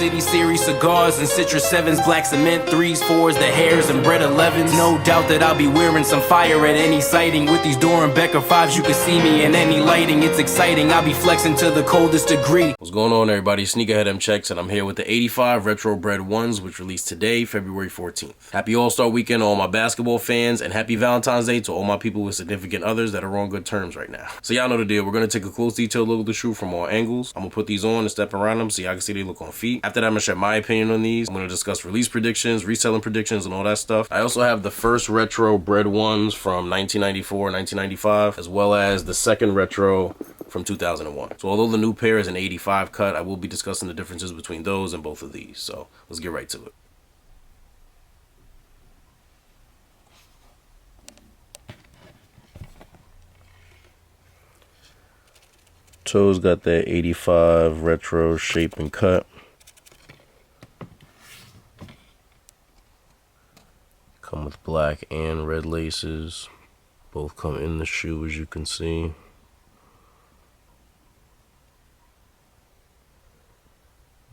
City series cigars and Citrus 7s, black cement 3s, 4s, the hairs and Bred 11s. No doubt that I'll be wearing some fire at any sighting. With these Dorenbecker 5s, you can see me in any lighting. It's exciting, I'll be flexing to the coldest degree. What's going on, everybody? Sneakerhead M Checks, and I'm here with the 85 Retro Bred 1s, which released today, February 14th. Happy All-Star Weekend to all my basketball fans, and happy Valentine's Day to all my people with significant others that are on good terms right now. So y'all know the deal. We're going to take a close detailed look at the shoe from all angles. I'm going to put these on and step around them so y'all can see they look on feet. After that, I'm going to share my opinion on these. I'm going to discuss release predictions, reselling predictions, and all that stuff. I also have the first retro Bred 1s from 1994, 1995, as well as the second retro from 2001. So although the new pair is an 85 cut, I will be discussing the differences between those and both of these. So let's get right to it. Toes got that 85 retro shape and cut. Come with black and red laces. Both come in the shoe, as you can see.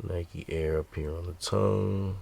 Nike Air up here on the tongue.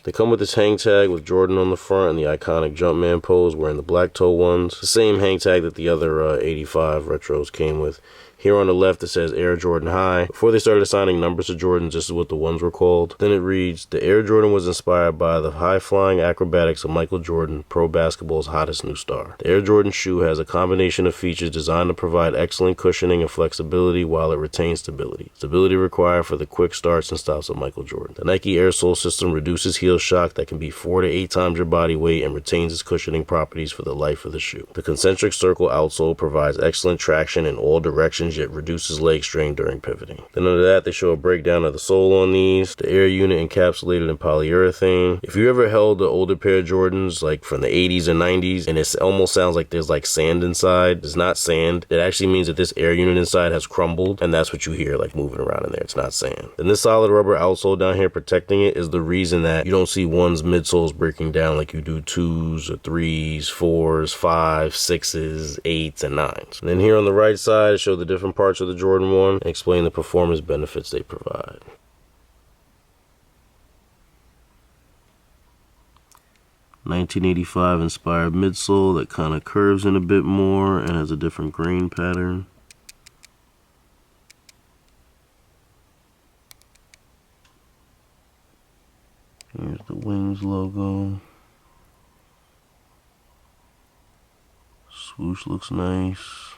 They come with this hang tag with Jordan on the front and the iconic Jumpman pose wearing the black toe ones. The same hang tag that the other 85 retros came with. Here on the left it says Air Jordan High. Before they started assigning numbers to Jordans, this is what the ones were called. Then it reads, the Air Jordan was inspired by the high-flying acrobatics of Michael Jordan, pro basketball's hottest new star. The Air Jordan shoe has a combination of features designed to provide excellent cushioning and flexibility while it retains stability. Stability required for the quick starts and stops of Michael Jordan. The Nike Air Sole system reduces heel shock that can be 4 to 8 times your body weight and retains its cushioning properties for the life of the shoe. The concentric circle outsole provides excellent traction in all directions, yet reduces leg strain during pivoting. Then under that, they show a breakdown of the sole on these. The Air unit encapsulated in polyurethane. If you ever held the older pair of Jordans, like from the 80s and 90s, and it almost sounds like there's like sand inside, it's not sand. It actually means that this Air unit inside has crumbled, and that's what you hear like moving around in there. It's not sand. Then this solid rubber outsole down here protecting it is the reason that you don't see one's midsoles breaking down like you do 2s or 3s, 4s, 5s, 6s, 8s, and 9s. And then here on the right side, it shows the different parts of the Jordan 1 and explain the performance benefits they provide. (1985) inspired midsole that kind of curves in a bit more and has a different grain pattern. Here's the Wings logo. Swoosh looks nice.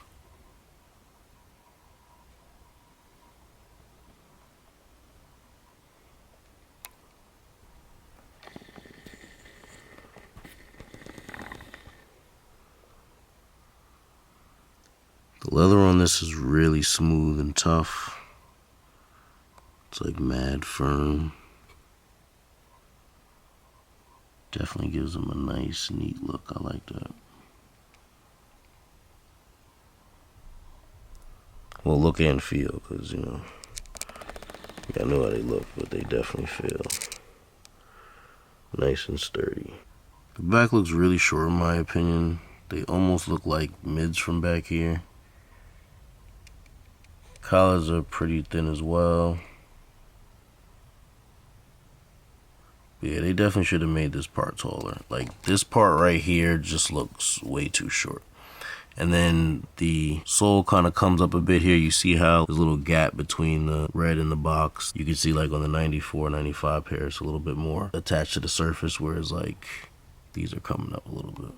The leather on this is really smooth and tough. It's like mad firm. Definitely gives them a nice, neat look. I like that. Well, look and feel, because, you know, I know how they look, but they definitely feel nice and sturdy. The back looks really short in my opinion. They almost look like mids from back here. Collars are pretty thin as well. But yeah, they definitely should have made this part taller. Like, this part right here just looks way too short. And then the sole kind of comes up a bit here. You see how there's a little gap between the red and the box. You can see like on the 94, 95 pair, it's a little bit more attached to the surface, whereas like these are coming up a little bit.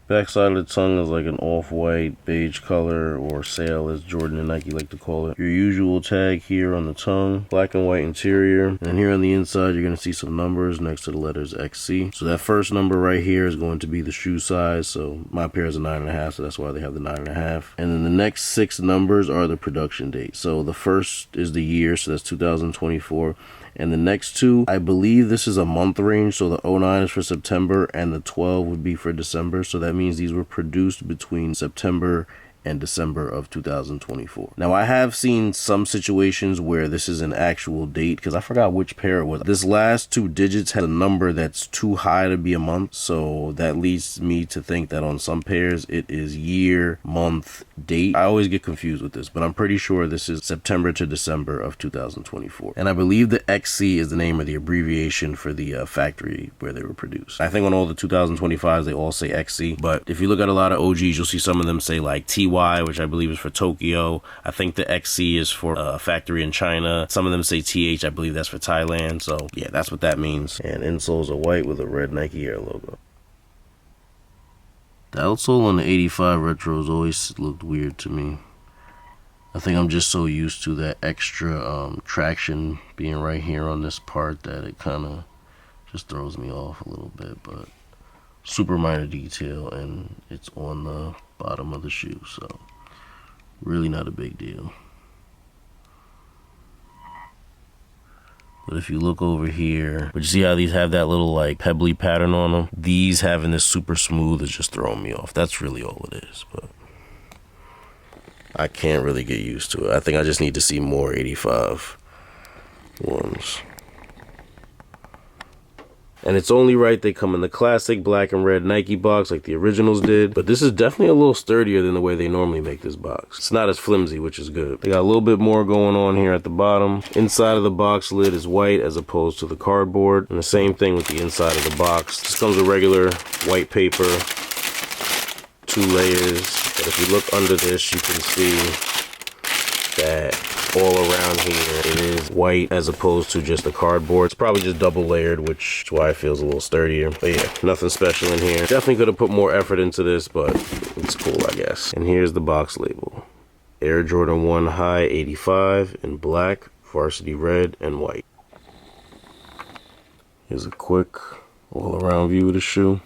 Backside of the tongue is like an off-white beige color, or sail as Jordan and Nike like to call it. Your usual tag here on the tongue, black and white interior. And here on the inside you're going to see some numbers next to the letters XC. So that first number right here is going to be the shoe size. So my pair is a 9.5, so that's why they have the 9.5. And then the next 6 numbers are the production date. So the first is the year, so that's 2024. And the next 2, I believe this is a month range, so the 09 is for September and the 12 would be for December. So that means these were produced between September and December of 2024. Now, I have seen some situations where this is an actual date, because I forgot which pair it was. This last 2 digits had a number that's too high to be a month, so that leads me to think that on some pairs it is year, month, date. I always get confused with this, but I'm pretty sure this is September to December of 2024. And I believe the XC is the name of the abbreviation for the factory where they were produced. I think on all the 2025s they all say XC, but if you look at a lot of OGs, you'll see some of them say like TY, which I believe is for Tokyo. I think the XC is for a factory in China. Some of them say TH, I believe that's for Thailand. So yeah, that's what that means. And insoles are white with a red Nike Air logo. The outsole on the 85 retros always looked weird to me. I think I'm just so used to that extra traction being right here on this part that it kind of just throws me off a little bit, but super minor detail, and it's on the bottom of the shoe, so really not a big deal. But if you look over here, but you see how these have that little like pebbly pattern on them? These having this super smooth is just throwing me off. That's really all it is, but I can't really get used to it. I think I just need to see more 85 ones. And it's only right they come in the classic black and red Nike box like the originals did. But this is definitely a little sturdier than the way they normally make this box. It's not as flimsy, which is good. They got a little bit more going on here at the bottom. Inside of the box lid is white as opposed to the cardboard. And the same thing with the inside of the box. This comes with regular white paper, 2 layers. But if you look under this, you can see that all around here it is white as opposed to just a cardboard. It's probably just double layered, which is why it feels a little sturdier. But yeah, nothing special in here. Definitely could have put more effort into this, but it's cool, I guess. And here's the box label. Air Jordan 1 High 85 in black, varsity red, and white. Here's a quick all-around view of the shoe.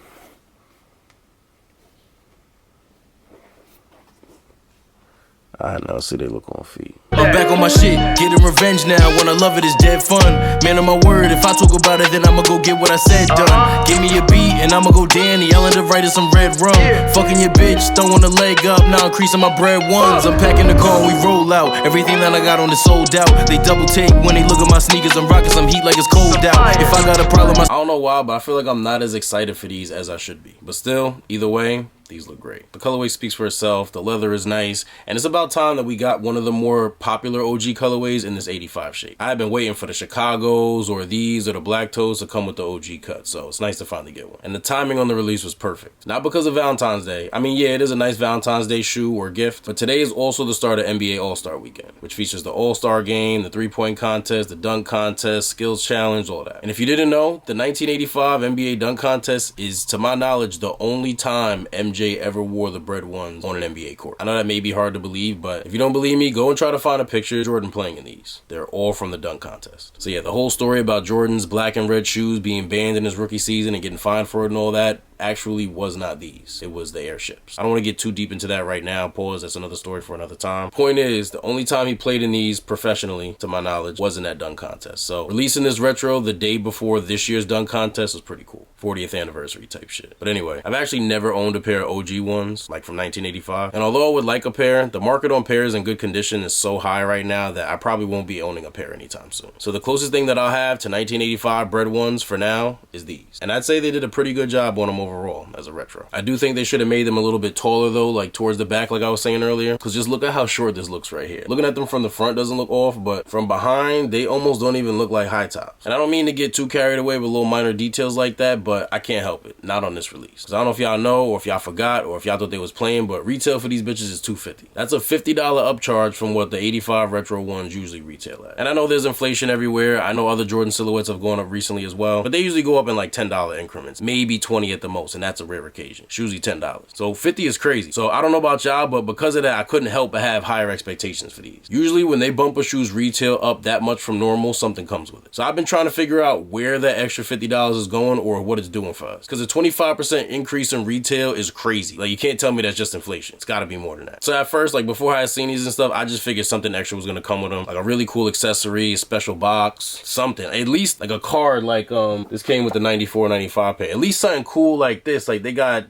I know, see they look on feet. I'm back on my shit, getting revenge now. When I love it, it's dead fun. Man of my word, if I talk about it, then I'ma go get what I said done. Give me a beat and I'ma go Danny, yelling to write some red rum. Fucking your bitch, throwing a leg up, now increasing my bread ones. I'm packing the car, we roll out. Everything that I got on is sold out. They double take when they look at my sneakers. I'm rocking some heat like it's cold out. If I got a problem, I don't know why, but I feel like I'm not as excited for these as I should be. But still, either way, these look great. The colorway speaks for itself, the leather is nice, and it's about time that we got one of the more popular OG colorways in this 85 shape. I've been waiting for the Chicagos or these or the black toes to come with the OG cut, so it's nice to finally get one. And the timing on the release was perfect. Not because of Valentine's Day. I mean, yeah, it is a nice Valentine's Day shoe or gift, but today is also the start of NBA All-Star Weekend, which features the All-Star Game, the 3-point contest, the dunk contest, skills challenge, all that. And if you didn't know, the 1985 NBA dunk contest is, to my knowledge, the only time MJ ever wore the Bred ones on an NBA court. I know that may be hard to believe, but if you don't believe me, go and try to find a picture of Jordan playing in these. They're all from the dunk contest. So yeah, the whole story about Jordan's black and red shoes being banned in his rookie season and getting fined for it and all that actually was not these. It was the airships. I don't want to get too deep into that right now. Pause. That's another story for another time. Point is, the only time he played in these professionally, to my knowledge, was in that dunk contest. So releasing this retro the day before this year's dunk contest was pretty cool. 40th anniversary type shit. But anyway, I've actually never owned a pair of OG ones, like from 1985. And although I would like a pair, the market on pairs in good condition is so high right now that I probably won't be owning a pair anytime soon. So the closest thing that I'll have to 1985 Bred ones for now is these. And I'd say they did a pretty good job on them overall as a retro. I do think they should have made them a little bit taller though, like towards the back like I was saying earlier, because just look at how short this looks right here. Looking at them from the front doesn't look off, but from behind, they almost don't even look like high tops. And I don't mean to get too carried away with little minor details like that, but I can't help it. Not on this release. Because I don't know if y'all know, or if y'all forgot, or if y'all thought they was playing, but retail for these bitches is $250. That's a $50 upcharge from what the 85 retro ones usually retail at. And I know there's inflation everywhere. I know other Jordan silhouettes have gone up recently as well, but they usually go up in like $10 increments, maybe 20 at the most, and that's a rare occasion. It's usually $10. So 50 is crazy. So I don't know about y'all, but because of that, I couldn't help but have higher expectations for these. Usually when they bumper shoes retail up that much from normal, something comes with it. So I've been trying to figure out where that extra $50 is going or what it's doing for us. Because a 25% increase in retail is crazy. Like, you can't tell me that's just inflation. It's gotta be more than that. So at first, like before I had seen these and stuff, I just figured something extra was gonna come with them. Like a really cool accessory, a special box, something. At least like a card like this came with the 94, 95 pair. At least something cool like this. Like they got,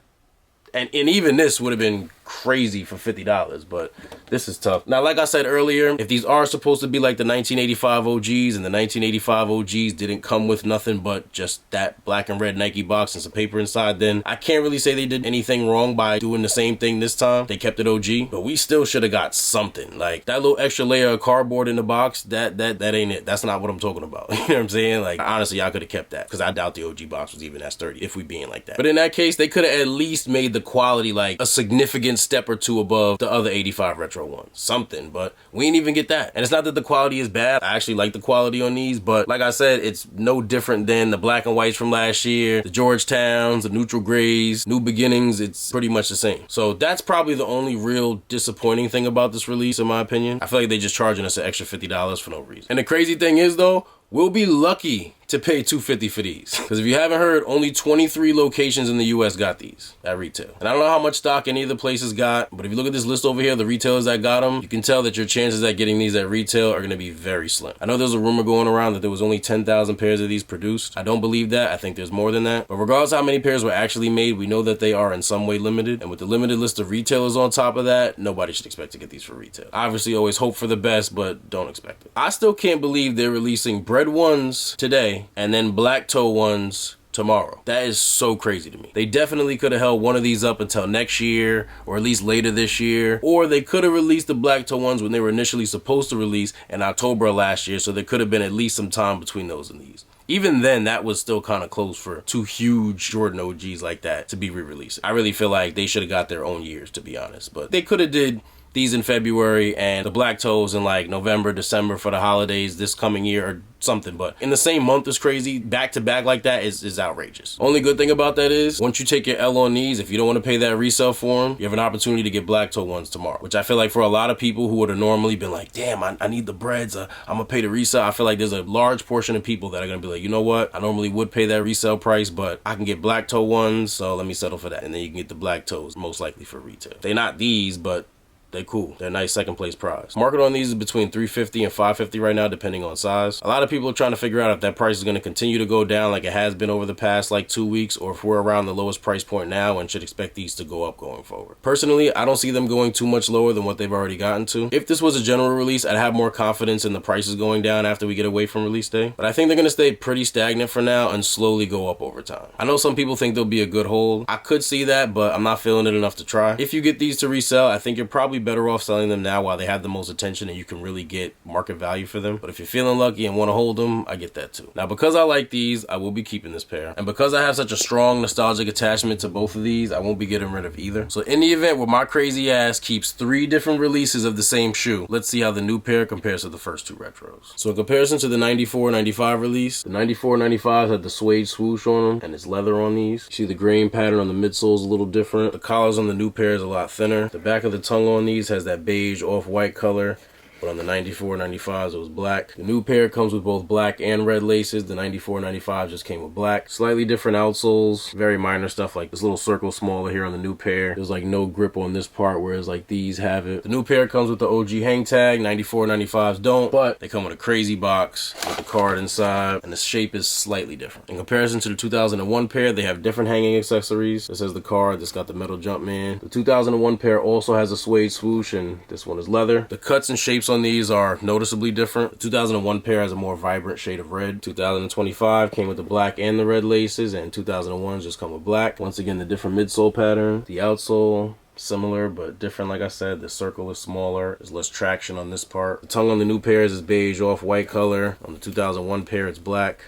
and even this would have been crazy for $50, but this is tough. Now, like I said earlier, if these are supposed to be like the 1985 OGs, and the 1985 OGs didn't come with nothing but just that black and red Nike box and some paper inside, then I can't really say they did anything wrong by doing the same thing this time. They kept it OG, but we still should have got something. Like, that little extra layer of cardboard in the box, that ain't it. That's not what I'm talking about. You know what I'm saying? Like, honestly, I could have kept that, because I doubt the OG box was even that sturdy, if we being like that. But in that case, they could have at least made the quality like a significant step or two above the other 85 retro ones. Something, but we didn't even get that. And it's not that the quality is bad. I actually like the quality on these, but like I said, it's no different than the black and whites from last year, the Georgetowns, the neutral grays, new beginnings. It's pretty much the same. So that's probably the only real disappointing thing about this release, in my opinion. I feel like they're just charging us an extra $50 for no reason. And the crazy thing is, though, we'll be lucky to pay $250 for these. Because if you haven't heard, only 23 locations in the US got these at retail. And I don't know how much stock any of the places got, but if you look at this list over here, the retailers that got them, you can tell that your chances at getting these at retail are going to be very slim. I know there's a rumor going around that there was only 10,000 pairs of these produced. I don't believe that. I think there's more than that. But regardless of how many pairs were actually made, we know that they are in some way limited. And with the limited list of retailers on top of that, nobody should expect to get these for retail. Obviously, always hope for the best, but don't expect it. I still can't believe they're releasing Bred ones today and then black toe ones tomorrow. That is so crazy to me. They definitely could have held one of these up until next year, or at least later this year, or they could have released the black toe ones when they were initially supposed to release in October of last year, so there could have been at least some time between those and these. Even then, that was still kind of close for two huge Jordan OGs like that to be re-released. I really feel like they should have got their own years, to be honest, but they could have did these in February and the black toes in like November, December for the holidays this coming year or something. But in the same month is crazy. Back to back like that is outrageous. Only good thing about that is once you take your L on these, if you don't want to pay that resale for them, you have an opportunity to get black toe ones tomorrow, which I feel like for a lot of people who would have normally been like, damn, I need the Breds, I'm gonna pay the resale. I feel like there's a large portion of people that are gonna be like, you know what, I normally would pay that resale price, but I can get black toe ones, so let me settle for that. And then you can get the black toes most likely for retail. They're not these, but they're cool. They're a nice second place prize. Market on these is between $350 and $550 right now, depending on size. A lot of people are trying to figure out if that price is going to continue to go down like it has been over the past like 2 weeks, or if we're around the lowest price point now and should expect these to go up going forward. Personally, I don't see them going too much lower than what they've already gotten to. If this was a general release, I'd have more confidence in the prices going down after we get away from release day. But I think they're going to stay pretty stagnant for now and slowly go up over time. I know some people think they'll be a good hold. I could see that, but I'm not feeling it enough to try. If you get these to resell, I think you're probably better off selling them now while they have the most attention and you can really get market value for them. But if you're feeling lucky and want to hold them, I get that too. Now, because I like these, I will be keeping this pair. And because I have such a strong nostalgic attachment to both of these, I won't be getting rid of either. So in the event where my crazy ass keeps 3 different releases of the same shoe, let's see how the new pair compares to the first 2 retros. So in comparison to the 94-95 release, the 94-95 had the suede swoosh on them and it's leather on these. You see the grain pattern on the midsole is a little different. The collars on the new pair is a lot thinner. The back of the tongue on these has that beige off-white color, but on the 94-95s it was black. The new pair comes with both black and red laces. The 94-95 just came with black. Slightly different outsoles, very minor stuff like this little circle smaller here on the new pair. There's like no grip on this part, whereas like these have it. The new pair comes with the OG hang tag. 94-95s don't, but they come with a crazy box with the card inside, and the shape is slightly different. In comparison to the 2001 pair, they have different hanging accessories. This has the card, this got the metal Jumpman. The 2001 pair also has a suede swoosh, and this one is leather. The cuts and shapes on these are noticeably different. The 2001 pair has a more vibrant shade of red. 2025 came with the black and the red laces, and 2001s just come with black. Once again, the different midsole pattern. The outsole, similar but different. Like I said, the circle is smaller. There's less traction on this part. The tongue on the new pairs is beige off-white color. On the 2001 pair, it's black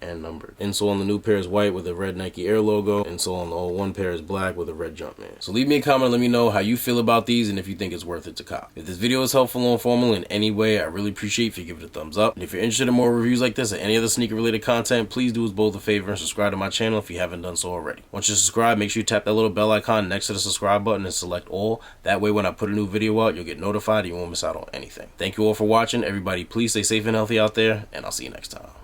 and numbered. Insole on the new pair is white with a red Nike Air logo. Insole on the old one pair is black with a red Jumpman. So leave me a comment, let me know how you feel about these and if you think it's worth it to cop. If this video is helpful or informational in any way, I really appreciate if you give it a thumbs up. And if you're interested in more reviews like this or any other sneaker related content, please do us both a favor and subscribe to my channel if you haven't done so already. Once you subscribe, make sure you tap that little bell icon next to the subscribe button and select all. That way when I put a new video out, you'll get notified and you won't miss out on anything. Thank you all for watching. Everybody please stay safe and healthy out there, and I'll see you next time.